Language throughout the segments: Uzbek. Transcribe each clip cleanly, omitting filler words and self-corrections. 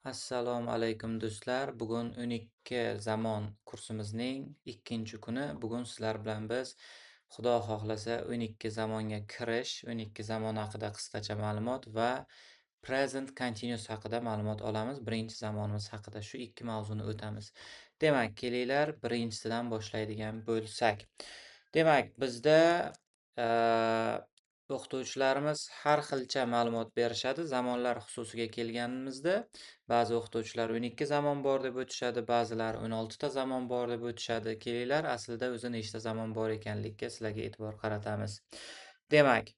Assalomu alaykum do'stlar. Bugun Unikka zamon kursimizning ikkinchi kuni. Bugun sizlar bilan biz Xudo xohlasa Unikka zamonga kirish, Unikka zamon haqida qisqacha ma'lumot va present continuous haqida ma'lumot olamiz. Birinchi zamonimiz haqida shu ikki mavzuni o'tamiz. Demak, kelinglar birinchisidan boshlaydigan bo'lsak. Demak, bizda o'qituvchilarimiz har xilcha ma'lumot berishadi. Zamonlar xususiga kelganimizda ba'zi o'qituvchilar 12 zamon bor deb o'tishadi, ba'zilari 16 ta zamon bor deb o'tishadi. Kelinglar, aslida o'zi nechta zamon bor ekanligiga sizlarga e'tibor qaratamiz. Demak,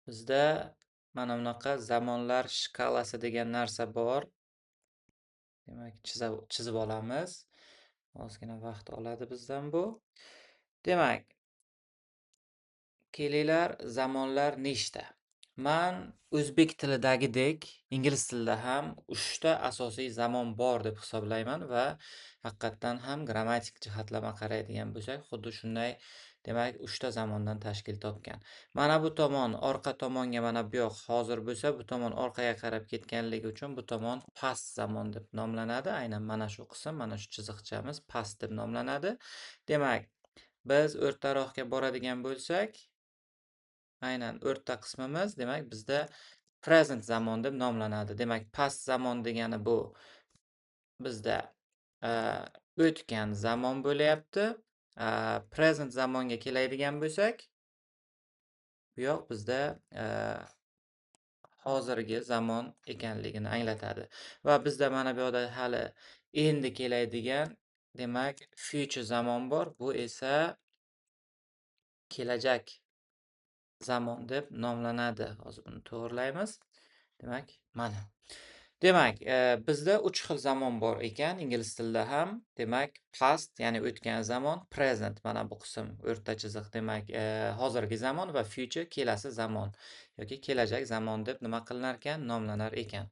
bizda mana bunaqa zamonlar shkalasi degan narsa bor. Demak, chizib olamiz. Ozgina vaqt oladi bizdan bu. Demak, kelinglar, zamonlar nechta? Man o'zbek tilidagidek ingliz tilida ham 3 ta asosiy zamon bor deb hisoblayman va haqiqatdan ham grammatik jihatlama qaraydigan bo'lsak, xuddi shunday, demak, 3 ta zamondan tashkil topgan. Mana bu tomon, orqa tomonga mana bu yoq hozir bo'lsa, bu tomon orqaga qarab ketganligi uchun bu tomon past zamon deb nomlanadi. Aynan mana shu qism, mana shu chiziqchamiz past deb nomlanadi. Demak, biz o'rtaroqga boradigan bo'lsak, aynan o'rta qismimiz demak bizda present zamon deb nomlanadi. Demak, past zamon degani bu bizda o'tgan zamon bo'layapti. Present zamonga keladigan bo'lsak, bu yoq bizda hozirgi zamon ekanligini anglatadi. Va bizda mana bu yoqda hali endi keladigan, demak, future zamon bor. Bu esa kelajak zamon deb nomlanadi. Hozir buni to'g'rilaymiz. Demak, mana. Demak, bizda 3 xil zamon bor ekan ingliz tilida ham. Demak, past, ya'ni o'tgan zamon, present mana bu qism o'rta chiziq, demak, hozirgi zamon va future kelasi zamon yoki kelajak zamon deb nima qilinar ekan, nomlanar ekan.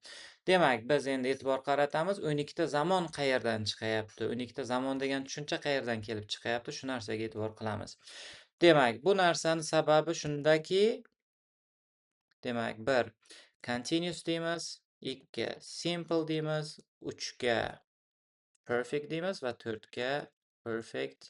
Demak, biz endi e'tibor qaratamiz, 12 ta zamon qayerdan chiqayapti? 12 ta zamon degan tushuncha qayerdan kelib chiqayapti? Shu narsaga e'tibor qilamiz. Demak, bu narsani sababi shundaki, demak, 1 continuous deymiz, 2 simple deymiz, 3 ga perfect deymiz va 4 ga perfect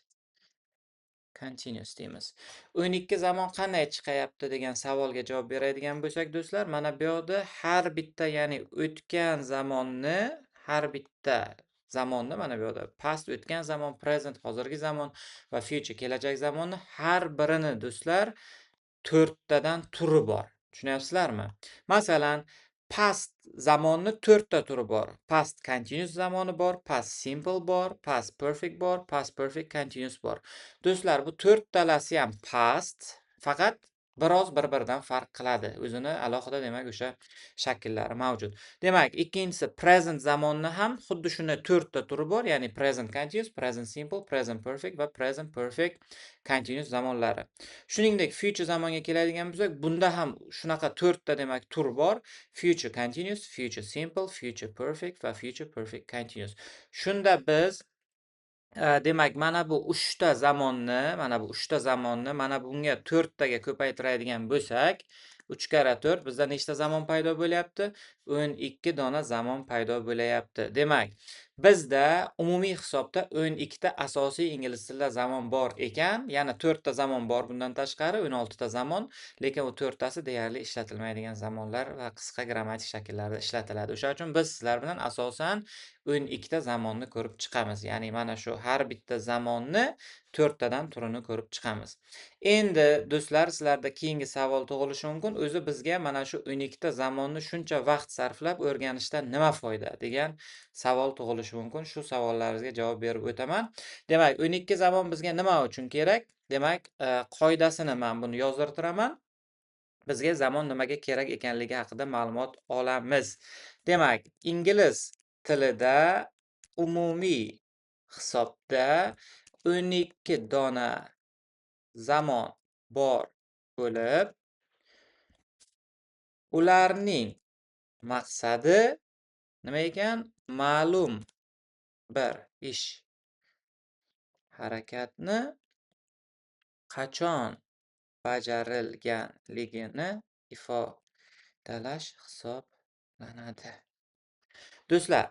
continuous deymiz. 12 zamon qanday chiqayapti degan savolga javob beradigan bo'lsak, do'stlar, mana bu yoqda har bitta, ya'ni o'tgan zamonni, har bitta zamonni mana bu yoqda past o'tgan zamon, present hozirgi zamon va future kelajak zamonni har birini do'stlar 4 tadan turi bor. Tushunyapsizlarmi? Masalan, past zamonni 4 ta turi bor. Past continuous zamoni bor, past simple bor, past perfect bor, past perfect continuous bor. Do'stlar, bu 4 talasi ham past, faqat biroz bir-biridan farq qiladi. O'zini alohida, demak, o'sha shakllari mavjud. Demak, ikkinchisi present zamonni ham xuddi shunday 4 ta turi bor, ya'ni present continuous, present simple, present perfect va present perfect continuous zamonlari. Shuningdek, future zamonga keladigan bo'lsak, bunda ham shunaqa 4 ta, demak, tur bor. Future continuous, future simple, future perfect va future perfect continuous. Shunda biz demak, mana bu 3 ta zamonni, mana bunga 4 taga ko'paytiradigan bo'lsak, 3 kara 4 bizda nechta zamon paydo bo'lyapti? 12 dona zamon paydo bo'layapti. Demak, bizda umumiy hisobda 12 ta asosiy ingliz tilida zamon bor ekan, yana 4 ta zamon bor bundan tashqari, 16 ta zamon, lekin u 4 tasi deyarli ishlatilmaydigan zamonlar va qisqa grammatik shakllarda ishlatiladi. O'sha uchun biz sizlar bilan asosan 12 ta zamonni ko'rib chiqamiz. Ya'ni mana shu har bitta zamonni 4 tadan turini ko'rib chiqamiz. Endi do'stlar, sizlarda keyingi savol tug'ilishi mumkin. O'zi bizga mana shu 12 ta zamonni shuncha vaqt sarflab o'rganishdan nima foyda degan savol tug'ilishi mumkin. Shu savollaringizga javob berib o'taman. Demak, 12 zamon bizga nima uchun kerak? Demak, qoidasini men buni yozdirtiraman. Bizga zamon nimaga kerak ekanligi haqida ma'lumot olamiz. Demak, ingliz tilida umumiy hisobda 12 dona zamon bor bo'lib, ularning maqsadi nima ekan? Ma'lum bir ish, harakatni qachon bajarilganligini ifodalash hisoblanadi. Lanadi. Do'stlar,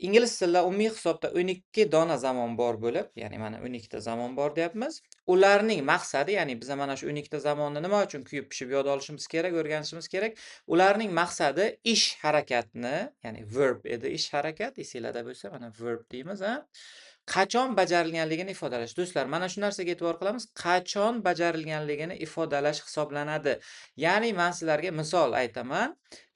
ingliz tilida umumiy hisobda 12 dona zamon bor bo'lib, ya'ni mana 12 ta zamon bor deyapmiz. Ularning maqsadi, ya'ni biz mana shu 12 ta zamonni nima uchun kuyib pishib yod olishimiz kerak, o'rganishimiz kerak? Ularning maqsadi ish harakatni, ya'ni verb edi ish harakat, esinglarda bo'lsa, mana verb deymiz, ha? Qachon bajarilganligini ifodalash. Do'stlar, mana shu narsaga e'tibor qilamiz. Qachon bajarilganligini ifodalash hisoblanadi. Ya'ni men sizlarga misol aytaman.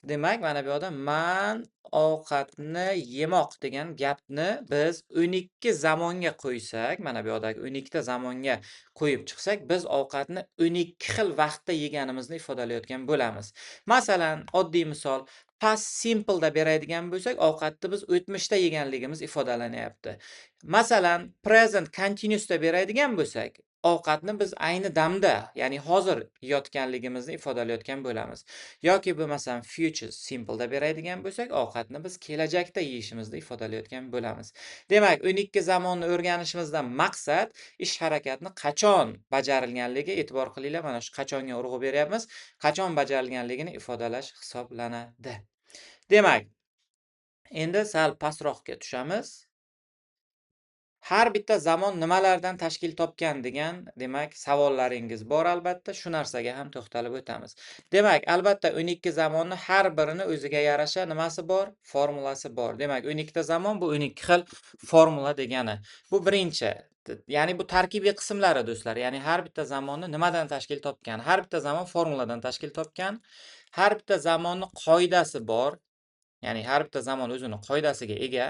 Demak, mana bu yerda man ovqatni yemoq degan gapni biz 12 zamonga qo'ysak, mana bu yerdagi 12 ta zamonga qo'yib chiqsak, biz ovqatni 12 xil vaqtda yeganimizni ifodalayotgan bo'lamiz. Masalan, oddiy misol, past simple da beradigan bo'lsak, ovqatni biz o'tmishda yeganligimiz ifodalanyapti. Masalan, present continuous da beradigan bo'lsak, ovqatni biz ayni damda, ya'ni hozir yeyotganligimizni ifodalayotgan bo'lamiz. Yoki bo'lmasam future simple da beradigan bo'lsak, ovqatni biz kelajakda yeyishimizni ifodalayotgan bo'lamiz. Demak, 12 zamonni o'rganishimizdan maqsad ish harakatni qachon bajarilganligi, e'tibor qilinglar, mana shu qachonga urg'u beryapmiz, qachon bajarilganligini ifodalash hisoblanadi. Demak, endi sal pastroqqa tushamiz. Har bitta zamon nimalardan tashkil topgan degan, demak, savollaringiz bor albatta. Shu narsaga ham to'xtalib o'tamiz. Demak, albatta 12 zamonni har birini o'ziga yarasha nimasi bor? Formulasi bor. Demak, 12 ta zamon bu 12 xil formula degani. Bu birinchi. Ya'ni bu tarkibiy qismlari do'stlar. Ya'ni har bitta zamonni nimadan tashkil topgan? Har bitta zamon formuladan tashkil topgan. Har bitta zamonni qoidasi bor. Ya'ni har bitta zamon o'zini qoidasiga ega.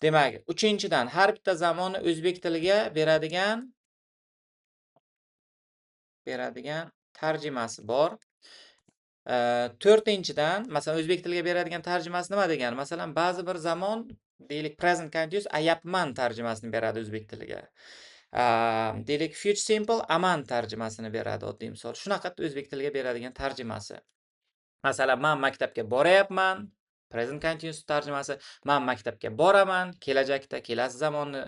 Demak, uchinchidan har bitta zamonni o'zbek tiliga beradigan tarjimasi bor. To'rtinchidan, masalan, o'zbek tiliga beradigan tarjimasi nima degani? Masalan, ba'zi bir zamon, deylik, present continuous ayapman tarjimasini beradi o'zbek tiliga. Deylik, future simple aman tarjimasini beradi, oddiy misol. Shunaqa o'zbek tiliga beradigan tarjimasi. Masalan, men maktabga boryapman, present continuous tarjimasi, men maktabga boraman, kelajakda, kelasi zamonni,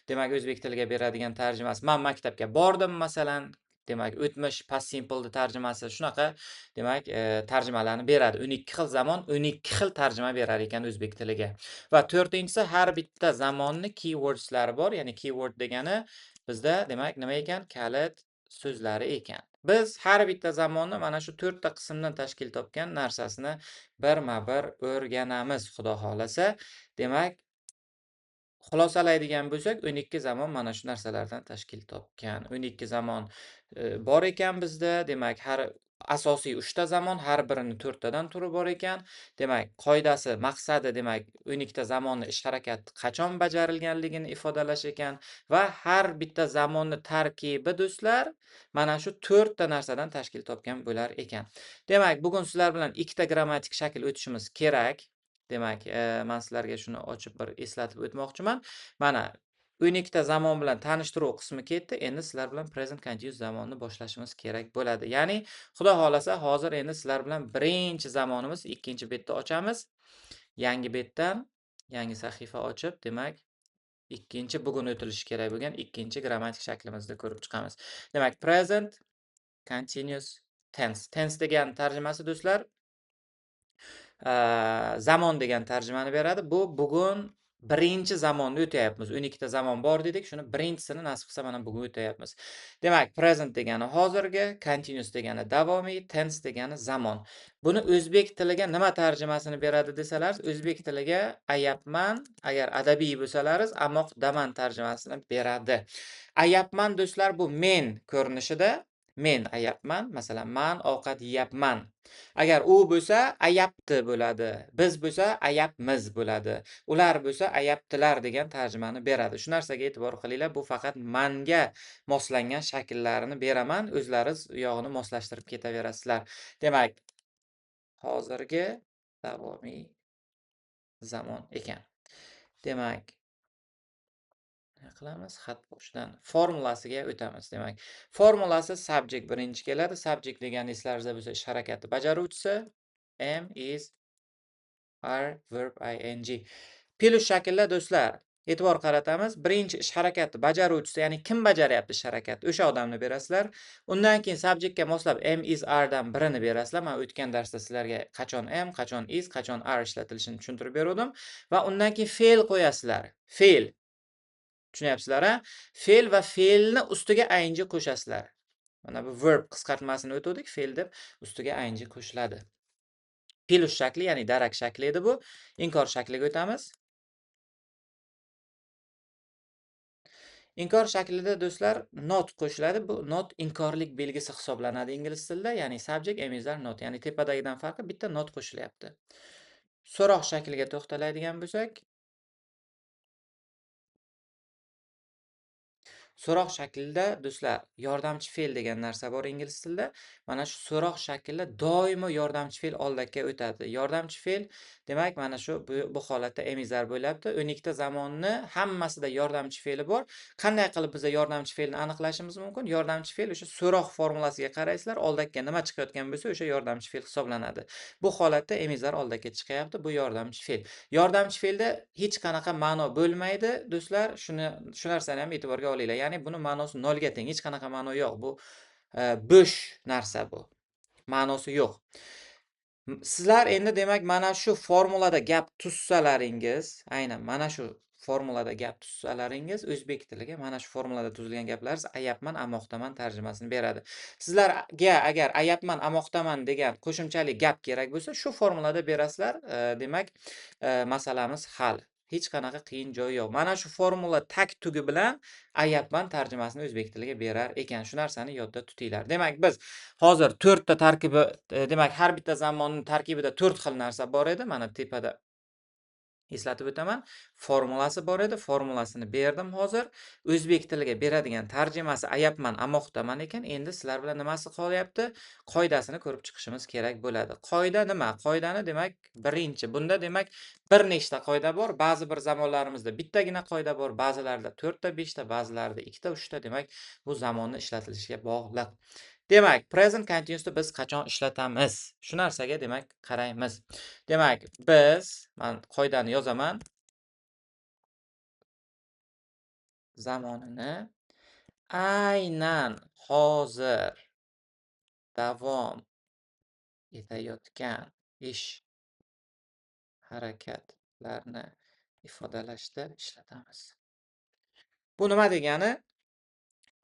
demak, o'zbek tiliga beradigan tarjimasi, men maktabga bordim, masalan, demak, o'tmish past simple tarjimasi, shunaqa, demak, tarjimalarni beradi. 12 xil zamon 12 xil tarjima berar ekan o'zbek tiliga. Va to'rtinchisi, har bitta zamonni keywordslari bor, ya'ni keyword degani bizda, demak, nima ekan? Kalit so'zlari ekan. Biz har bitta zamonni mana shu 4 ta qismdan tashkil topgan narsasini birma-bir o'rganamiz, xudo xolasa. Demak, xulosalaydigan bo'lsak, 12 zamon mana shu narsalardan tashkil topgan. 12 zamon bor ekan bizda. Demak, har asosiy 3 ta zamon, har birini 4 tadan turi bor ekan. Demak, qoidasi, maqsadi, demak, 12 ta zamonni ish harakati qachon bajarilganligini ifodalash ekan va har bitta zamonni tarkibi do'stlar mana shu 4 ta narsadan tashkil topgan bo'lar ekan. Demak, bugun sizlar bilan ikkita grammatik shakl o'tishimiz kerak. Demak, men sizlarga shuni ochib bir eslatib o'tmoqchiman. Mana 12 ta zamon bilan tanishtiruv qismi ketdi. Endi sizlar bilan present continuous zamonni boshlashimiz kerak bo'ladi. Ya'ni, xudo xolasa, hozir endi sizlar bilan birinchi zamonimiz, ikkinchi betni ochamiz. Yangi betdan yangi sahifa ochib, demak, ikkinchi bugun o'tilishi kerak bo'lgan ikkinchi grammatik shaklimizni ko'rib chiqamiz. Demak, present continuous tense. Tense degan tarjimasi do'stlar, zamon degan tarjimani beradi. Bu bugun birinchi zamonni o'tyapmiz. 12 ta zamon bor dedik. Shuni birinchisini nasib qilsa mana bugun o'tyapmiz. Demak, present degani hozirgi, continuous degani davomiy, tense degani zamon. Buni o'zbek tiliga nima tarjimasini beradi desalar, o'zbek tiliga ayapman, agar adabiy bo'lsalaringiz, amoq daman tarjimasini beradi. Ayapman do'stlar, bu men ko'rinishida. Men ayapman, masalan, men ovqat yeyapman. Agar u bo'lsa, ayapti bo'ladi. Biz bo'lsa, ayapmiz bo'ladi. Ular bo'lsa, ayaptilar degan tarjimani beradi. Shu narsaga e'tibor qilinglar, bu faqat manga moslangan shakllarini beraman. O'zlariz u yog'ini moslashtirib ketaverasizlar. Demak, hozirgi davomiy zamon ekan. Demak, qilamiz xat boshidan formulasiga o'tamiz. Demak, formulasi subject birinchi keladi. Subject degani eslaringizda bo'lsa ish harakati bajaruvchisi, am, is, are, verb, ing. Plus shaklda do'stlar, e'tibor qaratamiz. Birinchi ish harakati bajaruvchisi, ya'ni kim bajaryapti ish harakatni, o'sha odamni berasizlar. Undan keyin subjektga moslab am, is, are dan birini berasizlar. Men o'tgan darsda sizlarga qachon am, qachon is, qachon are ishlatilishini tushuntirib berdim va undan keyin fe'l qo'yasizlar. Fe'l. Tushunyapsizlar, a? Fe'l va fe'lni ustiga ing qo'shasizlar. Mana bu verb qisqartmasini o'tdik, fe'l deb ustiga ing qo'shiladi. Pilush shakli, ya'ni darak shakli edi bu. Inkor shakliga o'tamiz. Inkor shaklida do'stlar not qo'shiladi. Bu not inkorlik belgisi hisoblanadi ingliz tilida, ya'ni subject, am, is, are, not. Ya'ni tepadagidan farqi bitta not qo'shilyapti. So'roq shakliga to'xtaladigan bo'lsak, so'roq shaklida do'stlar yordamchi fe'l degan narsa bor ingliz tilida. Mana shu so'roq shaklida doimo yordamchi fe'l oldakka o'tadi. Yordamchi fe'l demak mana shu bu holatda emizar bo'lyapti. 12 ta zamonni hammasida yordamchi fe'li bor. Qanday qilib biz yordamchi fe'lni aniqlashimiz mumkin? Yordamchi fe'l o'sha so'roq formulasiga qaraysizlar, oldakka nima chiqayotgan bo'lsa, o'sha yordamchi fe'l hisoblanadi. Bu holatda emizar oldakka chiqyapti, bu yordamchi fe'l. Yordamchi fe'lda hech qanaqa ma'no bo'lmaydi do'stlar. Shu narsani ham e'tiborga olinglar. Ya'ni buni ma'nosi nolga teng. Hech qanaqa ma'no yo'q. Bu bo'sh narsa bu. Ma'nosi yo'q. Sizlar endi demak mana shu formulada gap tussalaringiz, aynan mana shu formulada gap tussalaringiz o'zbek tiliga mana shu formulada tuzilgan gaplaringiz ayapman, amoqdaman tarjimasini beradi. Sizlarga agar ayapman, amoqdaman degan qo'shimchali gap kerak bo'lsa, shu formulada berasizlar, demak, masalamiz hal. Hech qanaqa qiyin joyi yo'q. Mana shu formula tag tugi bilan ayapman tarjimasini o'zbek tiliga berar ekan. Shu narsani yodda tutinglar. Demak, biz hozir 4 ta tarkibi, demak, har bitta zamonning tarkibida 4 xil narsa bor edi. Mana tepada eslatib o'taman. Formulasi bor edi. Formulasini berdim hozir. O'zbek tiliga beradigan tarjimasi ayapman, amoqdaman ekan. Endi sizlar bilan nimasi qolyapti? Qoidasini ko'rib chiqishimiz kerak bo'ladi. Qoida nima? Qoidani demak, birinchi. Bunda demak bir nechta qoida bor. Ba'zi bir zamonlarimizda bittagina qoida bor, ba'zilarida 4 ta, 5 ta, ba'zilarida 2 ta, 3 ta. Demak, bu zamonni ishlatilishiga bog'liq. Demak, present continuousni biz qachon ishlatamiz? Shu narsaga demak qaraymiz. Demak, biz, men qoidani yozaman. Zamonini aynan hozir davom etayotgan ish harakatlarni ifodalashda ishlatamiz. Bu nima degani?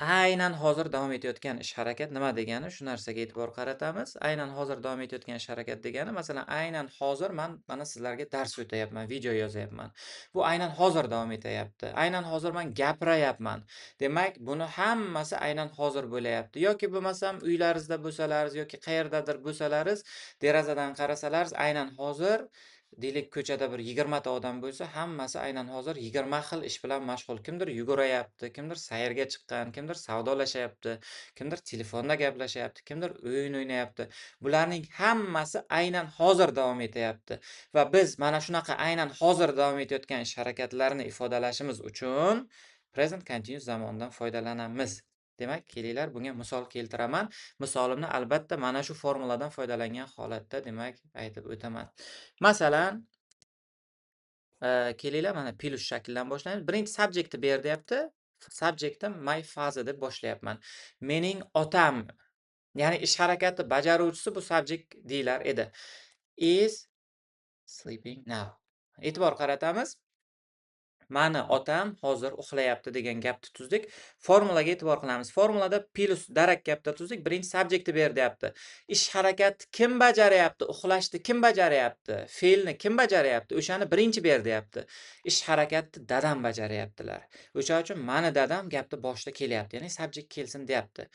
Aynan hozir davom etayotgan ish harakat nima degani? Shu narsaga e'tibor qaratamiz. Aynan hozir davom etayotgan ish harakat degani, masalan, aynan hozir men mana sizlarga dars o'tayapman, video yozayapman. Bu aynan hozir davom etayapti. Aynan hozir men gapirayapman. Demak, buni hammasi aynan hozir bo'layapti. Yoki bo'lmasam uylaringizda bo'lsalaringiz yoki qayerdadir bo'lsalaringiz, derazadan qarasalaringiz aynan hozir deylik ko'chada bir 20 ta odam bo'lsa, hammasi aynan hozir 20 xil ish bilan mashg'ul. Kimdir yugurayapti, kimdir sayrga chiqqan, kimdir savdolashyapti, kimdir telefonda gaplashyapti, kimdir o'yin o'ynayapti. Bularning hammasi aynan hozir davom etyapti. Va biz mana shunaqa aynan hozir davom etayotgan ish harakatlarini ifodalashimiz uchun present continuous zamondan foydalanamiz. Demak, kelinglar bunga misol keltiraman. Misolimni albatta mana shu formuladan foydalangan holatda demak aytib o'taman. Masalan, kelinglar mana pilush shaklidan boshlaymiz. Birinchi subjektni ber deyapti. Subjektim my father deb boshlayapman. Mening otam, ya'ni ish harakati bajaruvchisi bu subjekt deyilar edi. Is sleeping now. E'tibor qaratamiz. Mani otam hozir uxlayapti degan gapni tuzdik. Formulaga e'tibor qilamiz. Formulada plus darak gapda tuzdik. Birinchi subjektni ber deyapti. Ish harakatni kim bajaryapti? Uxlashni kim bajaryapti? Fe'lni kim bajaryapti? O'shani birinchi ber deyapti. Ish harakatni dadam bajaryaptilar. O'sha uchun mani dadam gapni boshida kelyapti. Ya'ni subjekt kelsin deyapti.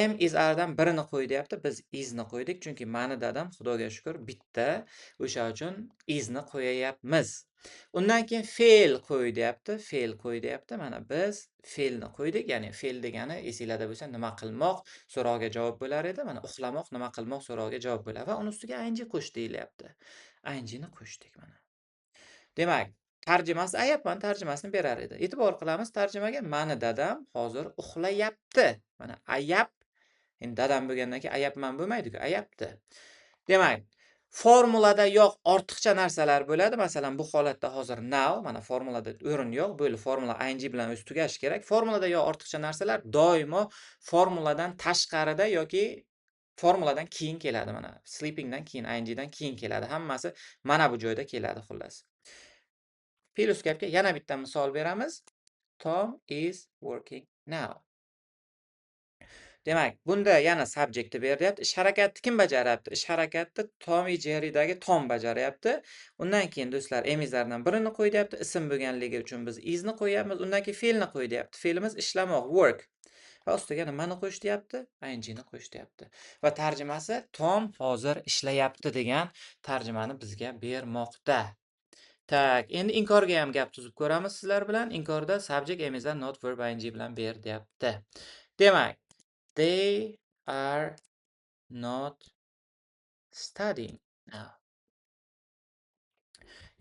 Am, is, are dan birini qo'y deyapti. Biz isni qo'ydik, chunki mani dadam Xudoga shukr bitta. O'sha uchun isni qo'yayapmiz. Undan keyin fe'l qo'y deyapti. Fe'l qo'y deyapti. Mana biz fe'lni qo'ydik. Ya'ni fe'l degani esinglarda bo'lsa nima qilmoq so'roviga javob bo'lar edi. Mana uxlamoq, nima qilmoq so'roviga javob bo'ladi va uni ustiga ing qo'sh deyilyapti. Ingni qo'shdik mana. Demak, tarjimasi ayapman tarjimasini berar edi. E'tibor qilamiz tarjimaga. Mani dadam hozir uxlayapti. Mana ayap. Endi dadam bo'lgandan keyin ayapman bo'lmaydi-ku, ayapti. Demak, Formulada yo'q ortiqcha narsalar bo'ladi. Masalan, bu holatda hozir now, mana formulada o'rin yo'q. Bo'ldi formula ing bilan o'zi tugashi kerak. Formulada yo'q ortiqcha narsalar doimo formuladan tashqarida yoki formuladan keyin keladi mana. Sleepingdan keyin, ingdan keyin keladi. Hammasi mana bu joyda keladi xullas. Plus gapga yana bitta misol beramiz. Tom is working now. Demak, bunda yana subjectni beryapti. Ish harakatni kim bajaryapti? Ish harakatni Tom и Jerry'dagi Tom bajaryapti. Undan keyin do'stlar emizlardan birini qo'y deyapti. Ism bo'lganligi uchun biz isni qo'yamiz. Undan keyin fe'lni qo'y deyapti. Fe'limiz ishlamoq, work. Va ustiga nimani qo'yish deyapti? Ing'ni qo'yish deyapti. Va tarjimasi Tom hozir ishlayapti degan tarjimani bizga bermoqda. Tak, endi inkorga ham gap tuzib ko'ramiz sizlar bilan. Inkorda subject emizlar not verb ing bilan ber deyapti. Demak, they are not studying now.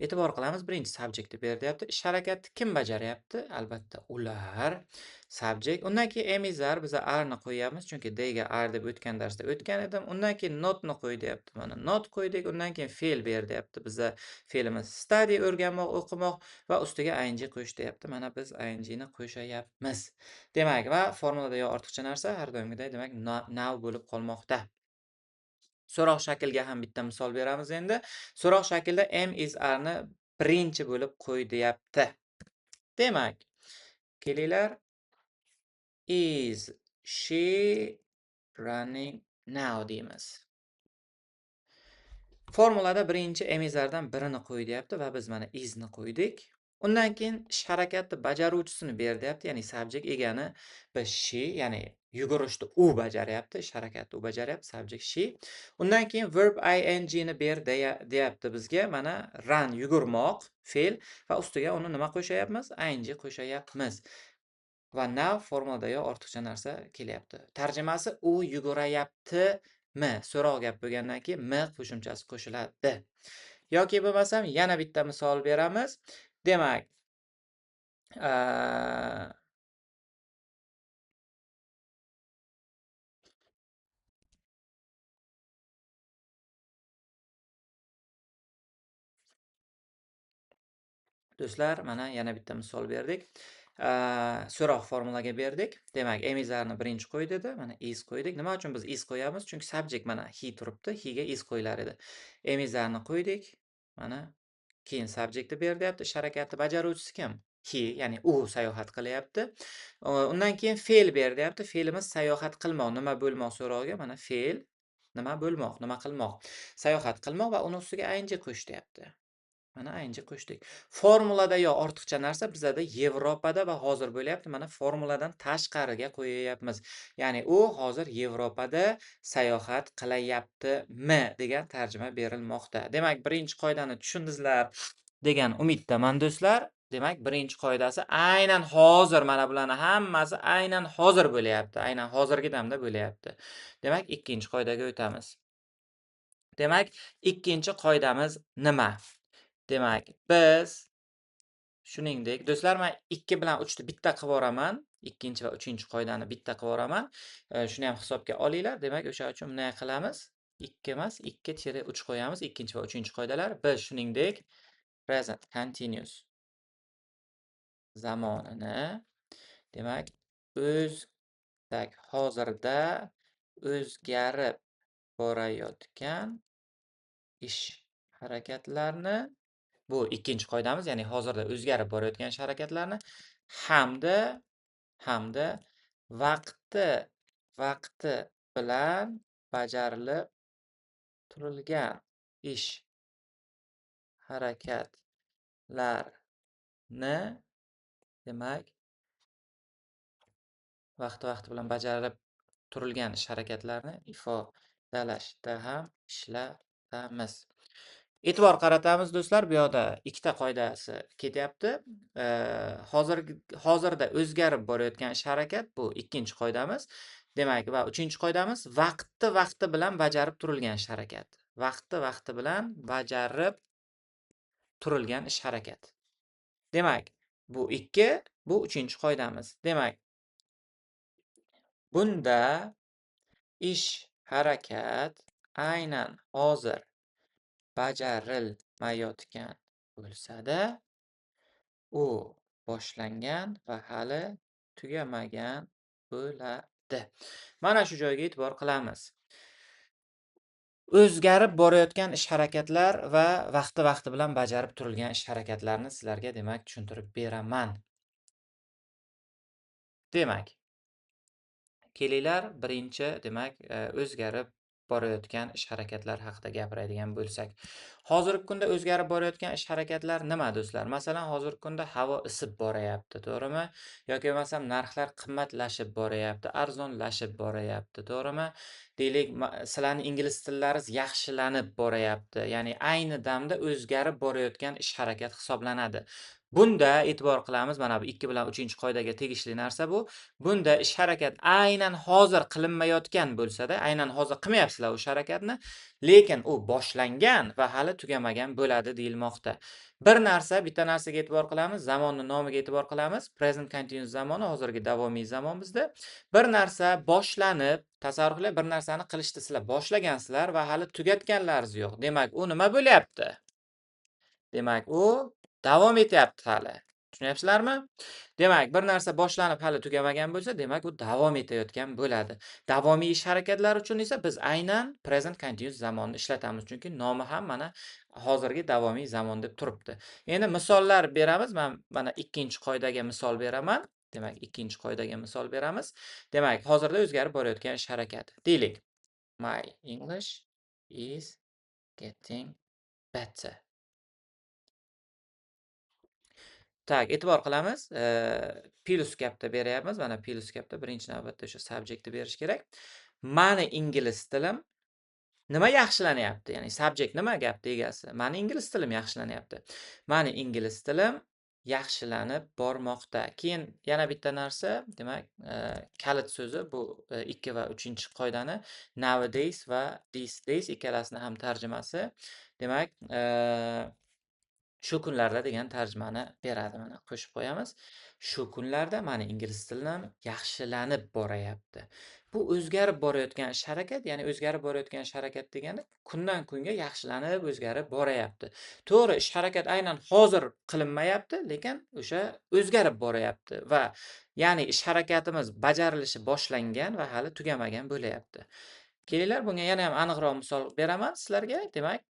E'tibor qilamiz, birinchi subjectni ber deyapti. Ish harakatni kim bajaryapti? Albatta, ular. Subject. Undan keyin emizlar biz are ni qo'yamiz, chunki they ga are deb o'tgan darsda o'tgan edim. Undan keyin not ni qo'y deyapti. Mana not qo'ydik. Undan keyin fe'l ber deyapti. Bizda fe'limiz study o'rganmoq, o'qimoq va ustiga ing qo'yish deyapti. Mana biz ing ni qo'shayapmiz. Demak, va formulada yo'q ortiqcha narsa har doimgidek, demak, now bo'lib qolmoqda. So'roq shaklga ham bitta misol beramiz endi. So'roq shaklda am is are ni birinchi bo'lib qo'y deyapti. Demak, kelinglar. Is she running now deymiz. Formulada birinchi emizlardan birini qo'y deyapti va biz mana is ni qo'ydik. Undan keyin ish harakatni bajaruvchisini ber deyapti, ya'ni subject egani biz she, ya'ni yugurishni u bajaryapti, ish harakatni u bajaryapti, subject she. Undan keyin verb ing ni ber deyapti bizga, mana run yugurmoq, fe'l va ustiga uni nima qo'shayapmiz? Ing qo'shayapmiz. Va now formulada yo'q ortiqcha narsa kelyapti. Tarjimasi u yugurayaptimi? So'roq gap bo'lgandan keyin m qo'shimchasi qo'shiladi. Yoki bo'lmasam yana bitta misol beramiz. Demak, do'stlar, mana yana bitta misol berdik. So'roq formulaga berdik. Demak, emizlarni birinchi qo'y dedi. Mana is qo'ydik. Nima uchun biz is qo'yamiz? Chunki subject mana he turibdi. He ga is qo'yilar edi. Emizlarni qo'ydik. Mana keyin subjectni ber deyapti. Ish harakati bajaruvchisi kim? He, ya'ni u sayohat qilyapti. Undan keyin fe'l ber deyapti. Fe'limiz sayohat qilmoq, nima bo'lmoq so'rog'iga mana fe'l nima bo'lmoq, nima qilmoq. Sayohat qilmoq va uni ustiga ing qo'yish deyapti. Mana ing qo'shdik. Formulada yo'q ortiqcha narsa bizada Yevropada va hozir bo'lyapti. Mana formuladan tashqariga qo'yayapmiz. Ya'ni u hozir Yevropada sayohat qilayaptimi degan tarjima berilmoqda. Demak, birinchi qoidani tushundingizlar degan umiddaman do'stlar. Demak, birinchi qoidasi aynan hozir mana bularning hammasi aynan hozir bo'lyapti. Aynan hozirgi damda bo'lyapti. Demak, ikkinchi qoidaga o'tamiz. Demak, ikkinchi qoidamiz nima? Demak, biz shuningdek, do'stlar, men 2 bilan 3 ni bitta qilib yuboraman. Ikkinchi va uchinchi qoidani bitta qilib yuboraman. Shuni ham hisobga olinglar. Demak, o'sha uchun bunday qilamiz. 2 emas, 2-3 qo'yamiz. Ikkinchi va uchinchi qoidalar. Biz shuningdek present continuous zamonini, demak, hozirda o'zgarib borayotgan ish harakatlarni, bu ikkinchi qoidamiz, ya'ni hozirda o'zgarib borayotgan ish harakatlarni hamda vaqti bilan bajarilib turilgan ish harakatlarni, demak, vaqti bilan bajarilib turilgan ish harakatlarni ifodalashda ham ishlatamiz. E'tibor qaratamiz do'stlar, bu yoqda ikkita qoidasi ketyapti. Hozirda o'zgarib borayotgan ish harakat bu ikkinchi qoidamiz. Demak, va uchinchi qoidamiz vaqti bilan bajarib turilgan ish harakat. Vaqti bilan bajarib turilgan ish harakat. Demak, bu 2, bu uchinchi qoidamiz. Demak, bunda ish harakat aynan hozir bajarilmayotgan bo'lsa-da, u boshlangan va hali tugamagan bo'ladi. Mana shu joyga e'tibor qilamiz. O'zgarib borayotgan ish-harakatlar va vaqti-vaqti bilan bajarib turilgan ish-harakatlarni sizlarga demak tushuntirib beraman. Demak, kelinglar birinchi demak o'zgarib borayotgan ish-harakatlar haqida gapiradigan bo'lsak. Hozirgi kunda o'zgarib borayotgan ish-harakatlar nima do'stlar? Masalan, hozirgi kunda havo isib borayapti, to'g'rimi? Yoki bo'lmasam narxlar qimmatlashib borayapti, arzonlashib borayapti, to'g'rimi? Deylik, sizlarning ingliz tillaringiz yaxshilanib borayapti. Ya'ni ayni damda o'zgarib borayotgan ish-harakat hisoblanadi. Bunda e'tibor qilamiz, mana bu 2 bilan 3-qoidaga tegishli narsa bu. Bunda ish-harakat aynan hozir qilinmayotgan bo'lsa-da, aynan hozir qilmayapsizlar o'sha harakatni, lekin u boshlangan va hali tugamagan bo'ladi deyilmoqda. Bir narsa, bitta narsaga e'tibor qilamiz, zamonni nomiga e'tibor qilamiz. Present continuous zamoni, hozirgi davomiy zamon bizda. Bir narsa boshlanib, tasavvur qiling, bir narsani qilishni sizlar boshlagansizlar va hali tugatganlaringiz yo'q. Demak, u nima bo'lyapti? Demak, u davom etyapti hali. Tushunyapsizlarmi? Demak, bir narsa boshlanib hali tugamagan bo'lsa, demak u davom etayotgan bo'ladi. Davomiy ish harakatlar uchun esa biz aynan present continuous zamonni ishlatamiz, chunki nomi ham mana hozirgi davomiy zamon deb turibdi. Endi misollar beramiz. Men mana 2-qoidaga misol beraman. Demak, 2-qoidaga misol beramiz. Demak, hozirda o'zgarib borayotgan ish harakati. Deylik, my English is getting better. Tak, e'tibor qilamiz. Plus gapda beryapmiz. Mana plus gapda birinchi navbatda o'sha subjectni berish kerak. Mani ingliz tilim nima yaxshilanyapti? Ya'ni subject nima gapni egasi? Mani ingliz tilim yaxshilanyapti. Mani ingliz tilim yaxshilanib bormoqda. Keyin yana bitta narsa, demak, kalit so'zi bu 2 va 3-qoidani nowadays va these days ikkalasini ham tarjimasi. Demak, shu kunlarda degan tarjimani beradi. Mana qo'shib qo'yamiz. Shu kunlarda mani ingliz tilim yaxshilanib borayapti. Bu o'zgarib borayotgan ish harakat, ya'ni o'zgarib borayotgan ish harakat degani kundan kunga yaxshilanib, o'zgarib borayapti. To'g'ri, ish harakat aynan hozir qilinmayapti, lekin o'sha o'zgarib borayapti va ya'ni ish harakatimiz bajarilishi boshlangan va hali tugamagan bo'layapti. Kelinglar, bunga yana ham aniqroq misol beraman sizlarga. Demak,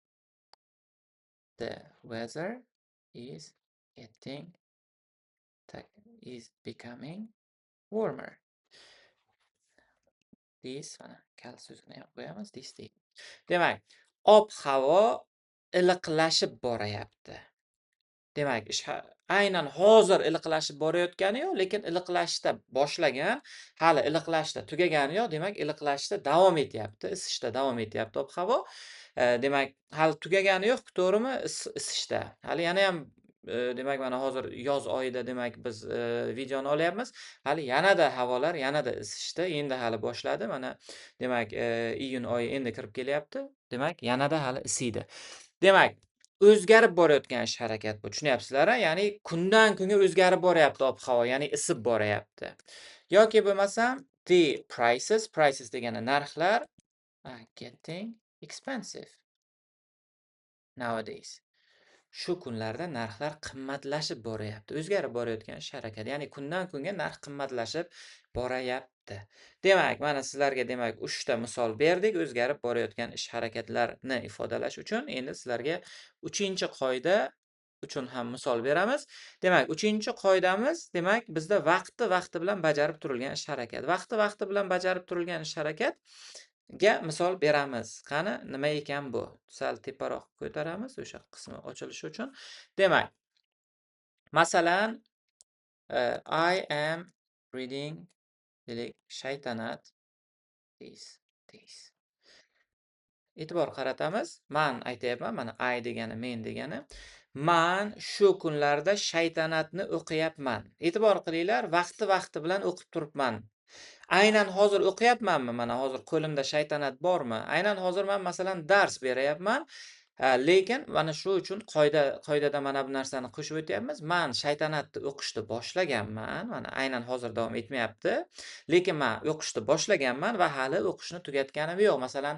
the weather is becoming warmer. This mana kal so'zini ham qo'yamiz. This deydi. Demak, ob-havo iliqlashib borayapti. Demak, aynan hozir iliqlashib borayotgani yo'q, lekin iliqlashda boshlagan, hali iliqlashda tugagani yo'q, demak, iliqlashda davom etyapti, isishda davom etyapti ob-havo. Demak, hali tugagani yo'q, to'g'rimi? Isishda. Hali yana ham demak, mana hozir yoz oyida demak biz videoni olyapmiz. Hali yanada havolar yanada isishda, endi hali boshladi. Mana demak, iyun oyi endi kirib kelyapti. Demak, yanada hali isiydi. Demak, o'zgarib borayotgan ish harakat bu. Tushunyapsizlar-a? Ya'ni kundan kunga o'zgarib boryapti ob-havo, ya'ni isib boryapti. Yoki bo'lmasam the prices degani narxlar are getting expensive nowadays. Shu kunlarda narxlar qimmatlashib borayapti. O'zgarib borayotgan ish harakati, ya'ni kundan kunga narx qimmatlashib borayapti. Demak, mana sizlarga demak 3 ta misol berdik o'zgarib borayotgan ish harakatlarni ifodalash uchun. Endi sizlarga 3-qoida uchun ham misol beramiz. Demak, 3-qoidamiz demak bizda vaqti bilan bajarib turilgan ish harakat. Vaqti bilan bajarib turilgan ish harakat ga misol beramiz. Qani, nima ekan bu? Sal teparoq ko'taramiz o'sha qismi ochilishi uchun. Demak, masalan, I am reading shaytanat this. E'tibor qaratamiz. Men aytayapman, mana I degani men degani. Men shu kunlarda shaytanatni o'qiyapman. E'tibor qilinglar, vaqti bilan o'qib turibman. Aynan hozir o'qiyapmanmi? Mana hozir qo'limda shaytanat bormi? Aynan hozir men masalan dars berayapman. Lekin mana shu uchun qoidada mana bu narsani qo'shib o'tyapmiz. Men shaytanatni o'qishni boshlaganman. Mana aynan hozir davom etmayapti. Lekin men o'qishni boshlaganman va hali o'qishni tugatganim yo'q. Masalan,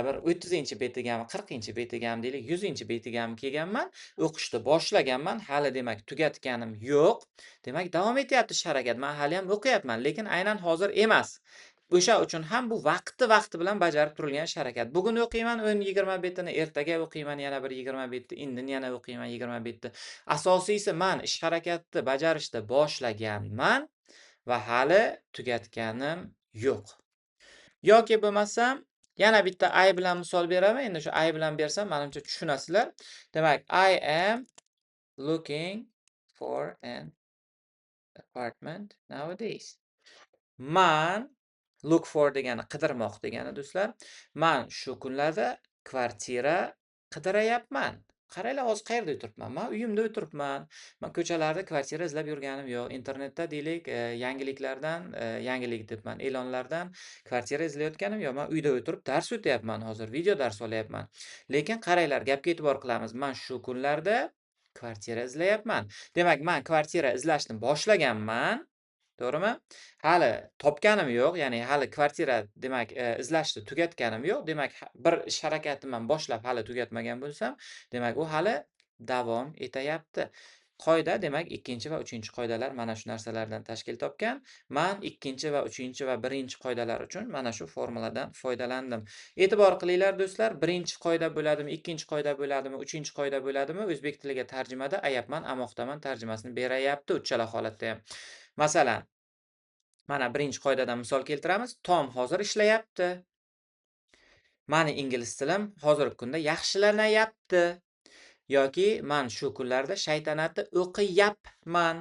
bir 30-betigami, 40-betigami deylik, 100-betigami kelganman. O'qishni boshlaganman, hali demak tugatganim yo'q. Demak, davom etyapti ish harakat. Men hali ham o'qiyapman, lekin aynan hozir emas. O'sha uchun ham bu vaqti bilan bajarib turilgan ish harakat. Bugun o'qiyman 10-20 betini, ertaga o'qiyman yana bir 20 betni, indin yana o'qiyman 20 betni. Asosiysi men ish harakatni bajarishni boshlaganman va hali tugatganim yo'q. Yoki bo'lmasam yana bitta I bilan misol beraman. Endi shu I bilan bersam, menimcha tushunasizlar. Demak, I am looking for an apartment nowadays. Man look for degani qidirmoq degani do'stlar. Men shu kunlarda kvartira qidirayapman. Qaranglar, hozir qayerda o'tiribman? Men uyimda o'tiribman. Men ko'chalarda kvartira izlab yurganim yo'q. Internetda deylik, yangiliklardan, yangilik debman, e'lonlardan kvartira izlayotganim yo'q. Men uyda o'tirib dars o'tyapman hozir, video dars olyapman. Lekin qaranglar, gapga e'tibor qilamiz. Men shu kunlarda kvartira izlayapman. Demak, men kvartira izlashni boshlaganman. To'g'rimi? Hali topganim yo'q, ya'ni hali kvartira demak izlashni tugatganim yo'q. Demak, bir ish harakatni men boshlab hali tugatmagan bo'lsam, demak u hali davom etayapti. Qoida demak 2 va 3 qoidalar mana shu narsalardan tashkil topgan. Men 2 va 3 va 1 qoidalar uchun mana shu formuladan foydalandim. E'tibor qilinglar do'stlar, 1-qoida bo'ladimi, 2-qoida bo'ladimi, 3-qoida bo'ladimi, o'zbek tiliga tarjimada ayapman, amoqdaman tarjimasini berayapti uchala holatda ham. Masalan, mana 1-qoidadan misol keltiramiz. Tom hozir ishlayapti. Meni ingliz tilim hozirgi kunda yaxshilanayapti. Yoki men shu kunlarda shaytanatni o'qiyapman.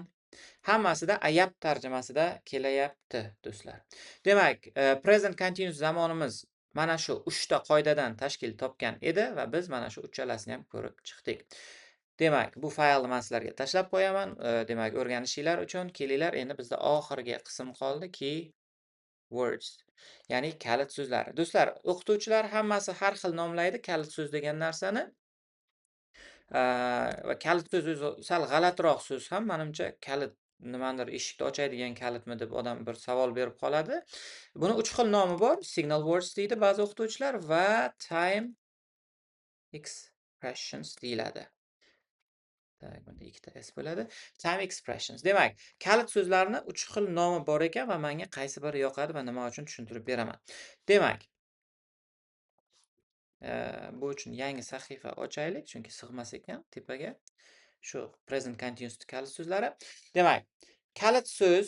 Hammasida ayap tarjimasida kelayapti, do'stlar. Demak, present continuous zamonimiz mana shu 3 ta qoidadan tashkil topgan edi va biz mana shu uchalasini ham ko'rib chiqdik. Demak, bu faylni men sizlarga tashlab qo'yaman. Demak, o'rganishinglar uchun kelinglar. Endi bizda oxirgi qism qoldi, keywords. Ya'ni kalit so'zlar. Do'stlar, o'qituvchilar hammasi har xil nomlaydi kalit so'z degan narsani. Va kalit so'z o'zi sal g'alatiroq so'z ham, menimcha, kalit nimadir eshikni ochadigan kalitmi deb odam bir savol berib qoladi. Buni 3 xil nomi bor. Signal words deydi ba'zi o'qituvchilar va time expressions deyiladi. Bunda 2 ta s bo'ladi. Time expressions. Demak, kalit so'zlarni 3 xil nomi bor ekan va menga qaysi biri yoqadi va nima uchun tushuntirib beraman. Demak, bu uchun yangi sahifa ochaylik, chunki sig'mas ekan tepaga. Shu present continuous kalit so'zlari. Demak, kalit so'z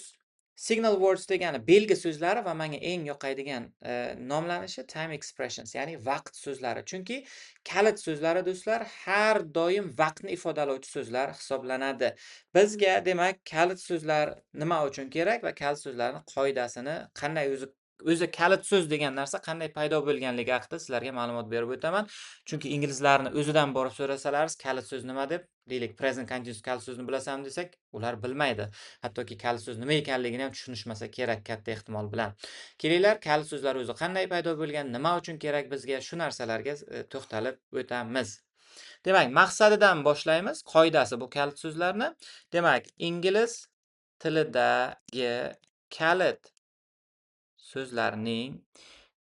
signal words degani belgi so'zlari va menga eng yoqadigan nomlanishi time expressions, ya'ni vaqt so'zlari. Chunki kalit so'zlari do'stlar har doim vaqtni ifodalovchi so'zlar hisoblanadi. Bizga demak kalit so'zlar nima uchun kerak va kalit so'zlarning qoidasini qanday o'zi kalit so'z degan narsa qanday paydo bo'lganligi haqida sizlarga ma'lumot berib o'taman. Chunki inglizlarni o'zidan borib so'rasalaringiz kalit so'z nima deb, deylik, present continuous kalit so'zni bilasanmi desak, ular bilmaydi. Hattoki kalit so'z nima ekanligini ham tushunishmasa kerak katta ehtimol bilan. Kelinglar, kalit so'zlar o'zi qanday paydo bo'lgan, nima uchun kerak bizga, shu narsalarga to'xtalib o'tamiz. Demak, maqsadidan boshlaymiz. Qoidasi bu kalit so'zlarni. Demak, ingliz tilidagi kalit so'zlarning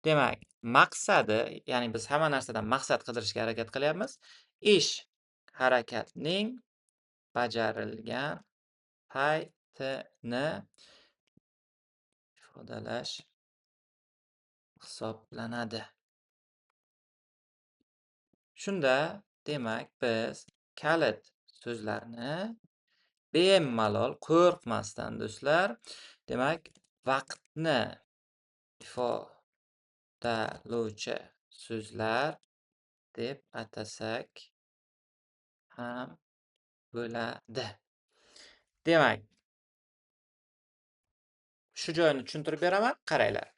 demak, maqsadi, ya'ni biz hamma narsadan maqsad qidirishga harakat qilyapmiz. Ish harakatning bajarilgan paytini ifodalash hisoblanadi. Shunda, demak, biz kalit so'zlarni bemalol qo'rqmasdan do'stlar, demak, vaqtni ifodalovchi so'zlar deb atasak ham bo'ladi. Demak, shu joyini tushuntirib beraman, qaranglar.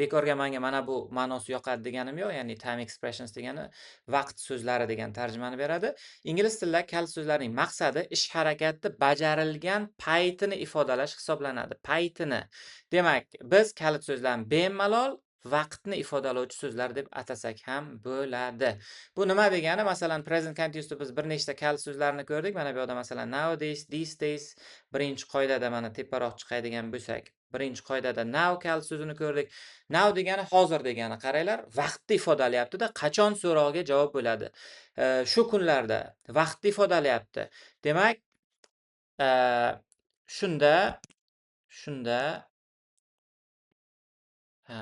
Bekorga menga mana bu ma'nosi yoqadi deganim yo'q, ya'ni time expressions degani vaqt so'zlari degan tarjimani beradi. Ingliz tilida kalit so'zlarning maqsadi ish harakati bajarilgan paytini ifodalash hisoblanadi. Paytini. Demak, biz kalit so'zlarni bemalol vaqtni ifodalovchi so'zlar deb atasak ham bo'ladi. Bu nima degani? Masalan, present continuous'da biz bir nechta kal so'zlarni ko'rdik. Mana bu yerda masalan nowadays, these days birinchi qoidada mana teparoq chiqadigan bo'lsak, birinchi qoidada now kal so'zini ko'rdik. Now degani hozir degani. Qaranglar, vaqtni ifodalayapti-da, qachon so'roviga javob bo'ladi. Shu kunlarda vaqtni ifodalayapti. Demak, shunda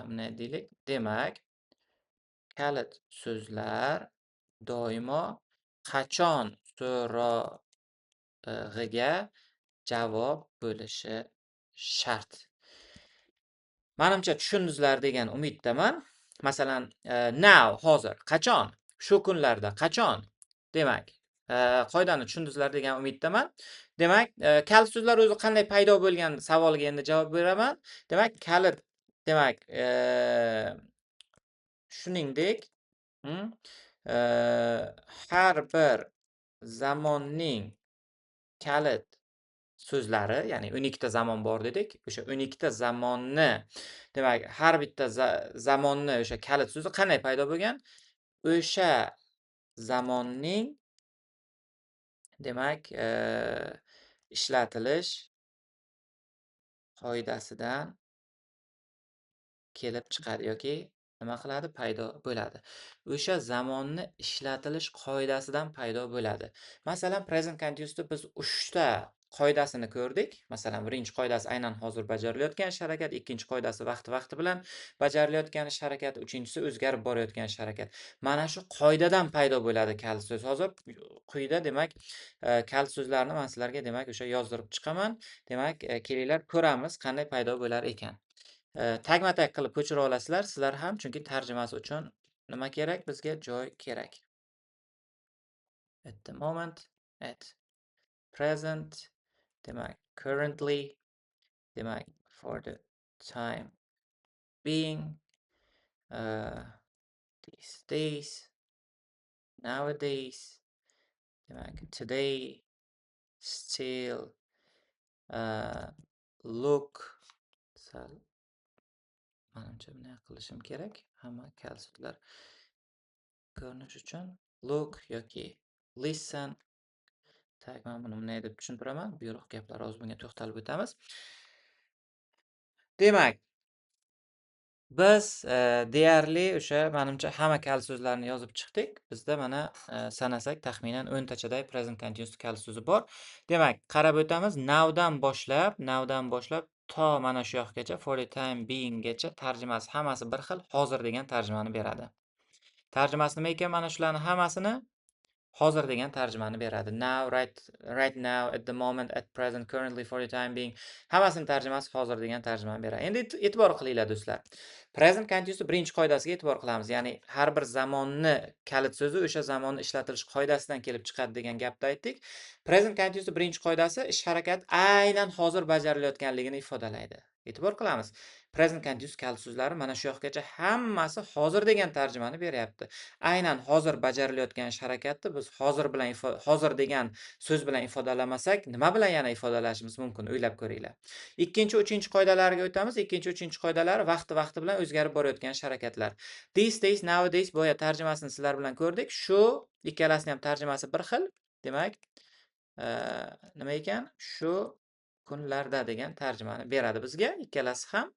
bunday deylik. Demak, kalit so'zlar doimo qachon so'rog'iga javob bo'lishi shart. Menimcha tushundingizlar degan umiddaman. Masalan, now hozir, qachon? Shu kunlarda, qachon? Demak, qoidani tushundingizlar degan umiddaman. Demak, kalit so'zlar o'zi qanday paydo bo'lgan savoliga endi javob beraman. Demak, kalit demak, shuningdek, har bir zamonning kalit so'zlari, ya'ni 12 ta zamon bor dedik. O'sha 12 ta zamonni, demak, har bitta zamonni o'sha kalit so'zi qanday paydo bo'lgan? O'sha zamonning demak, ishlatilish qoidasidan kelib chiqadi yoki nima qiladi? Paydo bo'ladi. O'sha zamonni ishlatilish qoidasidan paydo bo'ladi. Masalan, present continuous'da biz 3 ta qoidasini ko'rdik. Masalan, birinchi qoidasi aynan hozir bajarilayotgan ish harakat, ikkinchi qoidasi vaqti bilan bajarilayotgan ish harakat, uchinchisi o'zgarib borayotgan ish harakat. Mana shu qoidadan paydo bo'ladi kalit so'z. Hozir quyida demak, kalit so'zlarni men sizlarga demak o'sha yozdirib chiqaman. Demak, kelinglar ko'ramiz qanday paydo bo'lar ekan. Tagma-tag qilib ko'chira olasizlar sizlar ham, chunki tarjimasi uchun nima kerak? Bizga joy kerak. At the moment, at present, demak, currently, demak, for the time being, these days, nowadays, demak, today, still, look, menimcha bunday qilishim kerak. Hamma kal so'zlar ko'rinish uchun look yoki listen. Tak, men buni bunday deb tushuntiraman. Buyruq gaplar hozir bunga to'xtalib o'tamiz. Demak, biz deyarli o'sha menimcha hamma kal so'zlarni yozib chiqdik. Bizda mana sanasak taxminan 10 tachaday present continuous kal so'zi bor. Demak, qarab o'tamiz. Nowdan boshlab to mana shu yoqgacha for the time being gacha tarjimasi hammasi bir xil, hozir degan tarjimani beradi. Tarjimasi nima ekan? Mana shularning hammasini hozir degan tarjimani beradi. Now, right now, at the moment, at present, currently, for the time being. Hammasini tarjimasi hozir degan tarjimani beradi. Endi e'tibor qilinglar do'stlar. Present continuous birinchi qoidasiga e'tibor qilamiz. Ya'ni har bir zamonni kalit so'zi o'sha zamonni ishlatilish qoidasidan kelib chiqadi degan gapni aytdik. Present continuous birinchi qoidasi ish harakat aynan hozir bajarilayotganligini ifodalaydi. E'tibor qilamiz. Present continuous kalit so'zlari mana shu yoqgacha hammasi hozir degan tarjimani beryapti. Aynan hozir bajarilayotgan ish harakatni biz hozir degan so'z bilan ifodalamasak, nima bilan yana ifodalashimiz mumkin? O'ylab ko'ringlar. Ikkinchi, uchinchi qoidalariga o'tamiz. Ikkinchi, uchinchi qoidalari vaqti bilan o'zgarib borayotgan ish harakatlar. These days, nowadays boya tarjimasini sizlar bilan ko'rdik. Shu ikkalasining ham tarjimasi bir xil. Demak, nima ekan? Shu kunlarda degan tarjimani beradi bizga ikkalasi ham.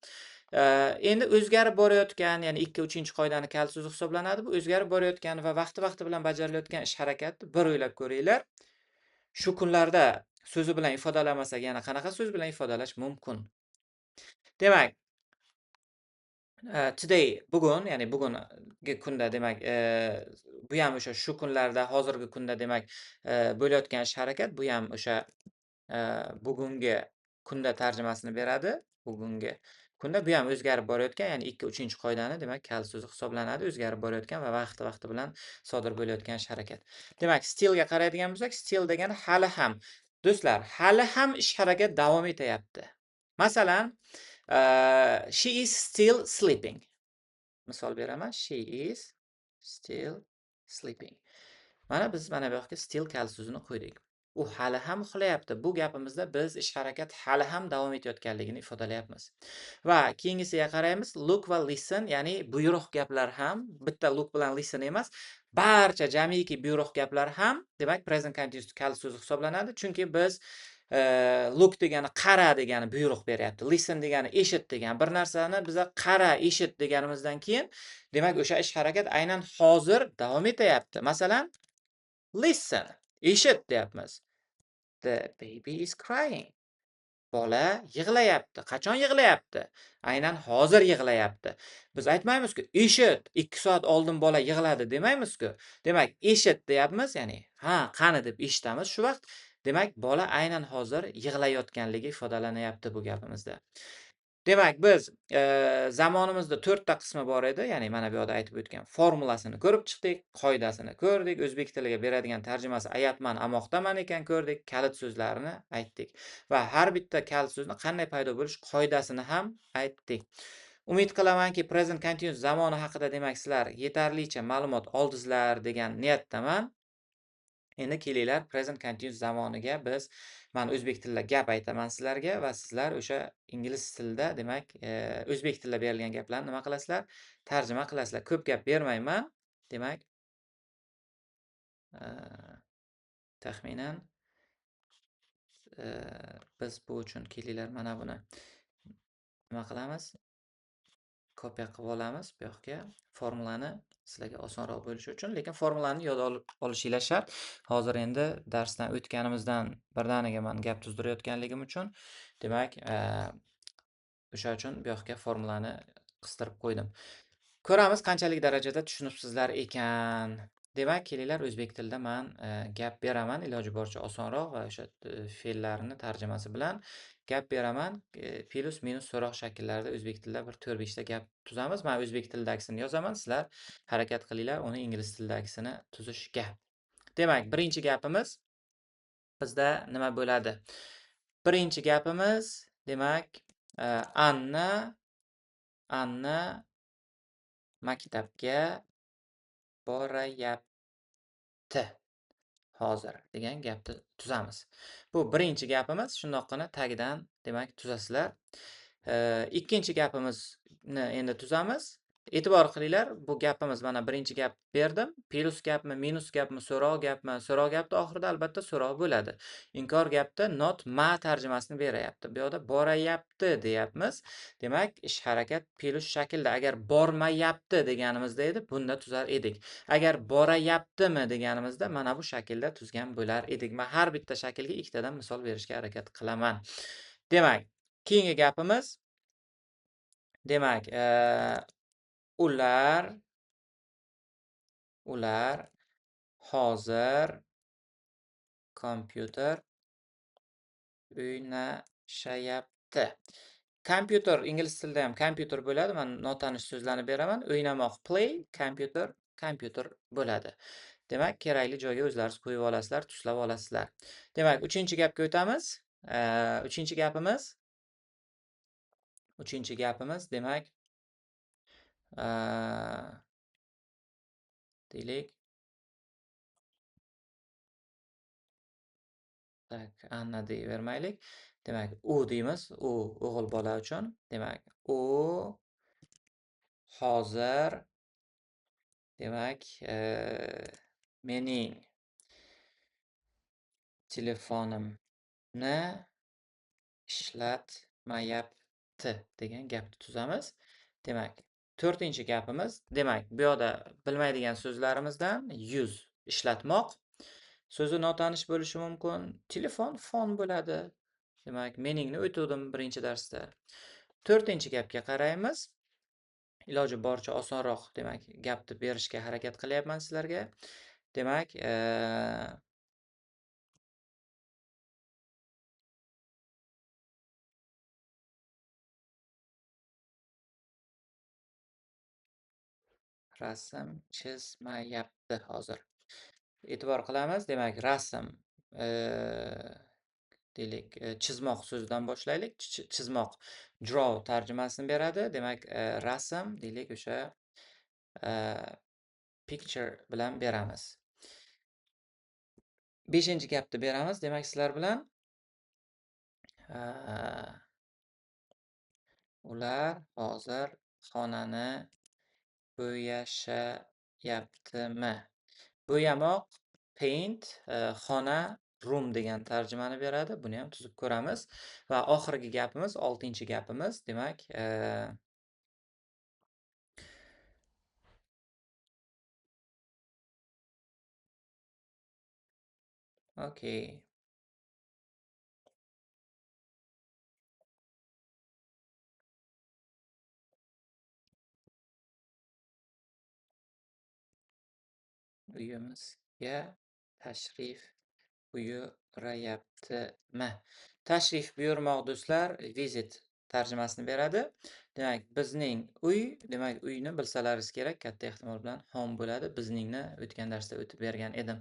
Endi o'zgarib borayotgan, ya'ni 2-3 qoidani kalit so'zi hisoblanadi. Bu o'zgarib borayotgan va vaqti bilan bajarilayotgan ish harakatni bir o'ylab ko'ringlar. Shu kunlarda so'zi bilan ifodalamasak, yana qanaqa so'z bilan ifodalash mumkin? Demak, today bugun, ya'ni bugungi kunda demak, bu ham o'sha shu kunlarda, hozirgi kunda demak, bo'layotgan ish harakat, bu ham o'sha bugungi kunda tarjimasini beradi. Bugungi kunda bu ham o'zgarib borayotgan, ya'ni 2-3 qoidani demak kalit so'zi hisoblanadi. O'zgarib borayotgan va vaqti bilan sodir bo'layotgan ish harakat. Demak, still ga qaraydigan bo'lsak, still degani hali ham. Do'stlar, hali ham ish harakat davom etyapti. Masalan, she is still sleeping. Misol beraman, she is still sleeping. Mana biz mana bu yoqqa still kalit so'zini qo'ydik. u hali ham uxlayapti. Bu gapimizda biz ish harakat hali ham davom etayotganligini ifodalayapmiz. Va keyingisiga qaraymiz. Look va listen, ya'ni buyruq gaplar ham bitta look bilan listen emas, barcha jamiki buyruq gaplar ham demak present continuous kalit so'zi hisoblanadi. Chunki biz look degani qara degani buyruq beryapti. Listen degani eshit degan. Bir narsani biza qara, eshit deganimizdan keyin demak o'sha ish harakat aynan hozir davom etyapti. Masalan, listen, eshit deyapmiz. The baby is crying. Bola yig'layapti. Qachon yig'layapti? Aynan hozir yig'layapti. Biz aytmaymiz-ku, eshit, 2 soat oldin bola yig'ladi demaymiz-ku. Demak, eshit deyapmiz, ya'ni ha, qani deb eshitamiz shu vaqt. Demak, bola aynan hozir yig'layotganligi ifodalanyapti bu gapimizda. Demak, biz zamonimizda 4 ta qismi bor edi. Ya'ni mana bu yerda aytib o'tgan formulasini ko'rib chiqdik, qoidasini ko'rdik, o'zbek tiliga beradigan tarjimasi ayapman, amoqdaman ekan ko'rdik, kalit so'zlarini aytdik va har bitta kalit so'zni qanday paydo bo'lish qoidasini ham aytdik. Umid qilamanki, present continuous zamoni haqida demak sizlar yetarlicha ma'lumot oldingizlar degan niyatdaman. Endi kelinglar present continuous zamoniga biz men o'zbek tilida gap aytaman sizlarga va sizlar o'sha ingliz tilida demak o'zbek tilida berilgan gaplarni nima qilasizlar? Tarjima qilasizlar. Ko'p gap bermayman. Demak, taxminan biz bu uchun kelinglar mana buni nima qilamiz? Kopiya qilib olamiz bu yoqqa formulani sizlarga osonroq bo'lishi uchun, lekin formulani yod olishinglar shart. Hozir endi darsdan o'tganimizdan birdaniga men gap tuzdirayotganligim uchun demak o'sha uchun bu yoqqa formulani qistirib qo'ydim. Ko'ramiz qanchalik darajada tushunibsizlar ekan. Demak, kelinglar o'zbek tilida men gap beraman, iloji boricha osonroq va o'sha fe'llarni tarjimasi bilan gap beraman. Plus minus so'roq shakllarida o'zbek tilida bir 4-5 ta gap tuzamiz. Men o'zbek tilidagisini yozaman, sizlar harakat qilinglar uni ingliz tilidagisini tuzishga. Demak, birinchi gapimiz bizda nima bo'ladi? Birinchi gapimiz demak Anna maktabga borayapti hozir degan gapni tuzamiz. Bu birinchi gapimiz. Shundoqqina tagidan demak tuzasizlar. Ikkinchi gapimizni endi tuzamiz. E'tibor qilinglar, bu gapimiz mana birinchi gap berdim. Plus gapmi, minus gapmi, so'roq gapmi? So'roq gapda oxirida albatta so'roq bo'ladi. Inkor gapda not ma tarjimasini beryapti. Bu yerda borayapti deyapmiz. Demak, ish harakat plus shaklda. Agar bormayapti deganimizda edi, bunda tuzar edik. Agar borayaptimi deganimizda mana bu shaklda tuzgan bo'lar edik. Men har bitta shaklga ikkitadan misol berishga harakat qilaman. Demak, keyingi gapimiz demak, ular hozir kompyuter o'ynashayapti. Kompyuter ingliz tilida ham kompyuter bo'ladi. Men notanish so'zlarni beraman. O'ynamoq play, kompyuter bo'ladi. Demak, kerakli joyga o'zlaringiz qo'yib olasizlar, tuslab olasizlar. Demak, uchinchi gapga o'tamiz. Uchinchi gapimiz demak deylik. Tak, Anna deyavermaylik. Demak, u deymiz. U o'g'il bola uchun. Demak, u hozir demak mening telefonimni ishlatmayapti degan gapni tuzamiz. Demak, to'rtinchi gapimiz, demak, bu yerda bilmaydigan so'zlarimizdan use ishlatmoq so'zi notanish bo'lishi mumkin. Telefon fon bo'ladi. Demak, meningni o'tuvdim birinchi darsda. To'rtinchi gapga qaraymiz. Iloji boricha osonroq demak gapni berishga harakat qilyapman sizlarga. Demak, rasm chizmayapti hozir. E'tibor qilamiz. Demak, rasm deylik, chizmoq so'zidan boshlaylik. Chizmoq draw tarjimasini beradi. Demak, rasm deylik o'sha picture bilan beramiz. beshinchi gapni beramiz. Demak, sizlar bilan a, ular hozir xonani bo'yashayaptimi? Bo'yamoq paint, xona room degan tarjimani beradi. Buni ham tuzib ko'ramiz. Va oxirgi gapimiz, 6-chi gapimiz, demak, okey. Uyimizga tashrif buyurayaptimi? Tashrif buyurmoq do'stlar, visit tarjimasini beradi. Demak, bizning uy, demak, uyni bilsalaringiz kerak, katta ehtimol bilan home bo'ladi. Bizningni o'tgan darsda o'tib bergan edim.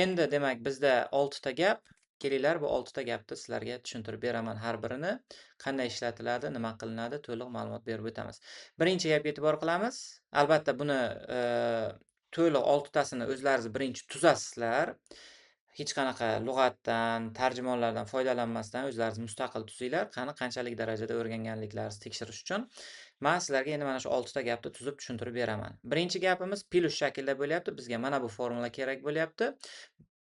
Endi demak, bizda 6 ta gap. Kelinglar, bu 6 ta gapni sizlarga tushuntirib beraman har birini. Qanday ishlatiladi, nima qilinadi, to'liq ma'lumot berib o'tamiz. Birinchi gapga e'tibor qilamiz. Albatta buni to'liq 6 tasini o'zlaringiz birinchi tuzasizlar. Hech qanaqa lug'atdan, tarjimonlardan foydalanmasdan o'zlaringiz mustaqil tuzinglar. Qani qanchalik darajada o'rganganliklaringizni tekshirish uchun men sizlarga endi mana shu 6 ta gapni tuzib tushuntirib beraman. Birinchi gapimiz plus shaklda bo'lyapti. Bizga mana bu formula kerak bo'lyapti.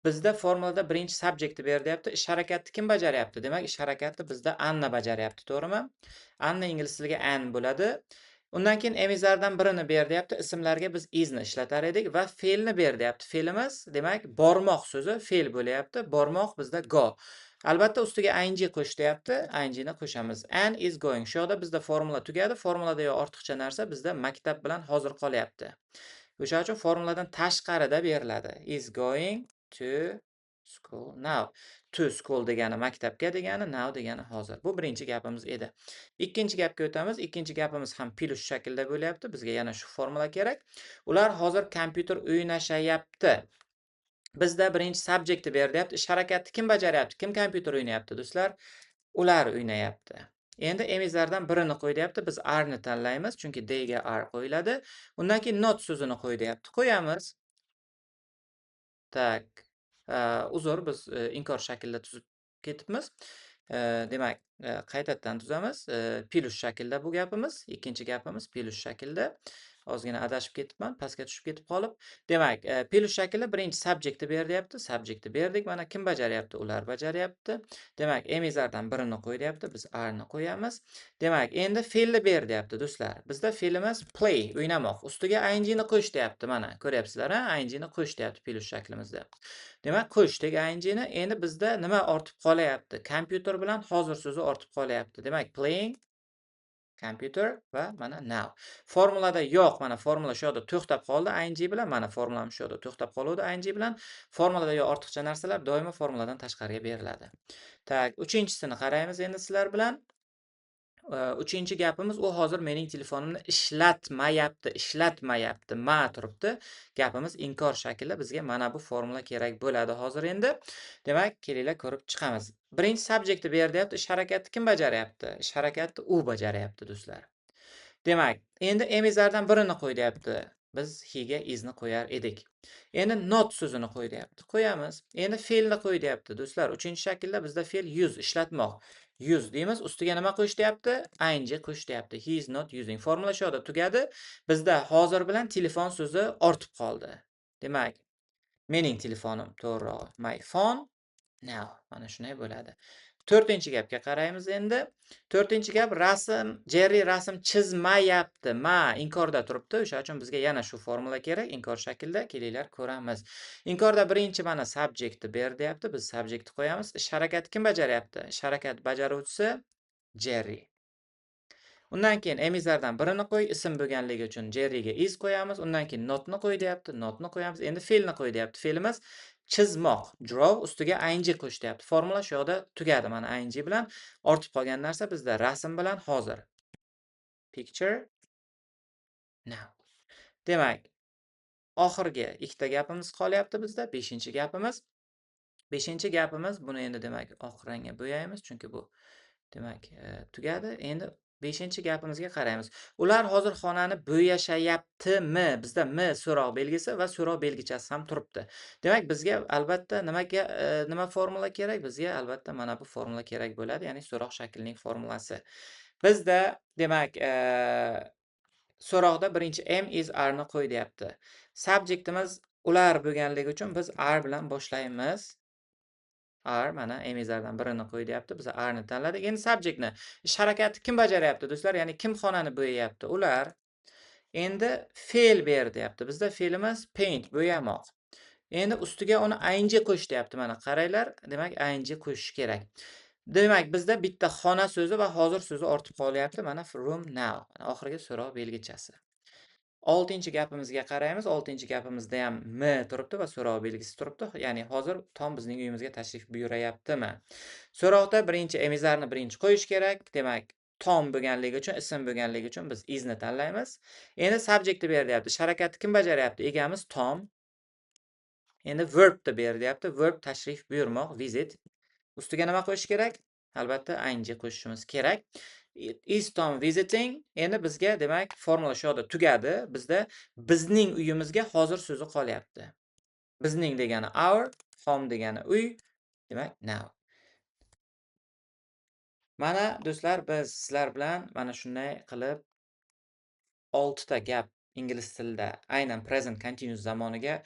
Bizda formulada birinchi subjektni ber deyapti. Ish harakatni kim bajaryapti? Demak, ish harakatni bizda Anna bajaryapti, to'g'rimi? Anna ingliz tiliga an bo'ladi. Undan keyin emizlardan birini ber deyapti. Ismlarga biz isni ishlatar edik va fe'lni ber deyapti. Fe'limiz, demak, bormoq so'zi fe'l bo'lyapti. Bormoq bizda go. Albatta ustiga ing qo'sh deyapti. Ingni qo'shamiz. An is going. Shu yoqda bizda formula tugadi. Formulada yo ortiqcha narsa bizda maktab bilan hozir qolyapti. O'sha uchun formuladan tashqarida beriladi. Is going to school now. To school degani maktabga degani, now degani hozir. Bu birinchi gapimiz edi. Ikkinchi gapga o'tamiz. Ikkinchi gapimiz ham plus shaklda bo'lyapti. Bizga yana shu formula kerak. Ular hozir kompyuter o'ynashayapti. Bizda birinchi subjektni ber deyapti. Ish harakatni kim bajaryapti? Kim kompyuter o'ynayapti, do'stlar? Ular o'ynayapti. Endi emizlardan birini qo'y deyapti. Biz are ni tanlaymiz, chunki they ga are qo'yiladi. Undan keyin not so'zini qo'y deyapti. Qo'yamiz. Tak. Uzr, biz inkor shaklda tuzib ketibmiz. Demak, qaytadan tuzamiz. Plus shaklda bu gapimiz. Ikkinchi gapimiz plus shaklda. Ozgina adashib ketibman, pastga tushib ketib qolib. Demak, plus shaklda birinchi subjektni ber deyapti. Subjektni berdik. Mana kim bajaryapti? Ular bajaryapti. Demak, emizlardan birini qo'y deyapti. Biz are ni qo'yamiz. Demak, endi fe'lni ber deyapti, do'stlar. Bizda fe'limiz play, o'ynamoq. Ustiga ing ni qo'sh deyapti. Mana, ko'ryapsizlar, ha? Ing ni qo'sh deyapti plus shaklimizda. Demak, qo'shdik ing ni. Endi bizda nima ortib qolyapti? Kompyuter bilan hozir so'zi ortib qolyapti. Demak, playing computer va mana now. Formulada yo'q, mana formula shu yerda to'xtab qoldi ing bilan, mana formulam shu yerda to'xtab qoluvdi ing bilan. Formulada yo'q ortiqcha narsalar doimo formuladan tashqariga beriladi. Tak, uchinchisini qaraymiz endi sizlar bilan. Uchinchi gapimiz, u hozir mening telefonimni ishlatmayapti. Ma turibdi. Gapimiz inkor shaklda. Bizga mana bu formula kerak bo'ladi hozir endi. Demak, kelinglar ko'rib chiqamiz. Birinchi subjektni ber deyapti. Ish harakatni kim bajaryapti? Ish harakatni u bajaryapti, do'stlar. Demak, endi emizlardan birini qo'y deyapti. Biz he ga isni qo'yar edik. Endi not so'zini qo'y deyapti. Qo'yamiz. Endi fe'lni qo'y deyapti, do'stlar. Uchinchi shaklda bizda fe'l use, ishlatmoq. Use deymiz. Ustiga nima qo'yish deyapti? Ing qo'yish deyapti. He is not using. Formula shu yerda tugadi. Bizda hozir bilan telefon so'zi ortib qoldi. Demak, mening telefonim, to'g'rirog'i. My phone now. Mana shunday bo'ladi. To'rtinchi gapga qaraymiz endi. To'rtinchi gap, rasm, Jerry rasm chizmayapti. Ma inkorda turibdi. O'sha uchun bizga yana shu formula kerak. Inkor shaklda. Kelinglar ko'ramiz. Inkorda birinchi mana subjektni ber deyapti. Biz subjektni qo'yamiz. Ish harakatni kim bajaryapti? Ish harakat bajaruvchisi Jerry. Undan keyin emizlardan birini qo'y, ism bo'lganligi uchun Jerryga is qo'yamiz. Undan keyin notni qo'y deyapti. Notni qo'yamiz. Endi fe'lni qo'y deyapti. Fe'limiz chizmoq. Draw, ustiga ing qo'sh deyapti. Formula shu yoqda tugadi mana ing bilan. Ortib qolgan narsa bizda rasm bilan hozir. Picture now. Demak, oxirgi ikkita gapimiz qolyapti bizda. 5-gapimiz. 5-gapimiz buni endi demak oq rangga bo'yaymiz, chunki bu demak tugadi. Endi 5-chi gapimizga qaraymiz. Ular hozir xonani bo'yashayaptimi? Bizda m so'roq belgisi va so'roq belgichasi ham turibdi. Demak, bizga albatta nima formula kerak? Bizga albatta mana bu formula kerak bo'ladi, ya'ni so'roq shaklining formulasi. Bizda demak, so'roqda birinchi am is are ni qo'y deyapti. Subjectimiz ular bo'lganligi uchun biz are bilan boshlaymiz. Are mana am is aredan birini qo'y deyapti. Biz are ni tanladik. Endi subjectni ish harakati kim bajaryapti do'stlar? Ya'ni kim xonani bo'yayapti? Ular. Endi fe'l ber deyapti. Bizda fe'limiz paint, bo'yamoq. Endi ustiga uni ing qo'sh deyapti. Mana qaranglar, demak ing qo'shish kerak. Demak, bizda bitta xona so'zi va hozir so'zi ortib qolyapti. Mana room now. Oxirgi so'roq belgichasi. 6-chi gapimizga qaraymiz. 6-chi gapimizda ham m turibdi va so'roq belgisi turibdi. Ya'ni hozir Tom bizning uyimizga tashrif buyurayaptimi? So'roqda birinchi emizarni birinchi qo'yish kerak. Demak, Tom bo'lganligi uchun, ism bo'lganligi uchun biz is ni tanlaymiz. Endi subjectni ber deyapti. Ish harakatni kim bajaryapti? Egamiz Tom. Endi verbni ber deyapti. Verb tashrif buyurmoq, visit. Ustiga nima qo'yish kerak? Albatta ing qo'shishimiz kerak. Is Tom visiting? Endi bizga demak formula shu yerda tugadi. Bizda bizning uyimizga hozir so'zi qolyapti. Bizning degani our, home degani uy, demak now. Mana do'stlar, biz sizlar bilan mana shunday qilib 6 ta gap ingliz tilida aynan present continuous zamoniga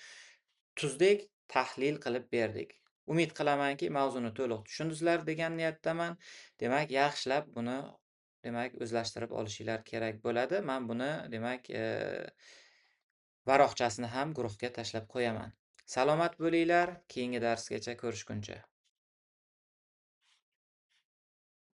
tuzdik, tahlil qilib berdik. Umid qilamanki, mavzuni to'liq tushundingizlar degan niyatdaman. Demak, yaxshilab buni demak o'zlashtirib olishinglar kerak bo'ladi. Men buni demak varoqchasini ham guruhga tashlab qo'yaman. Salomat bo'linglar, keyingi darsgacha ko'rishguncha.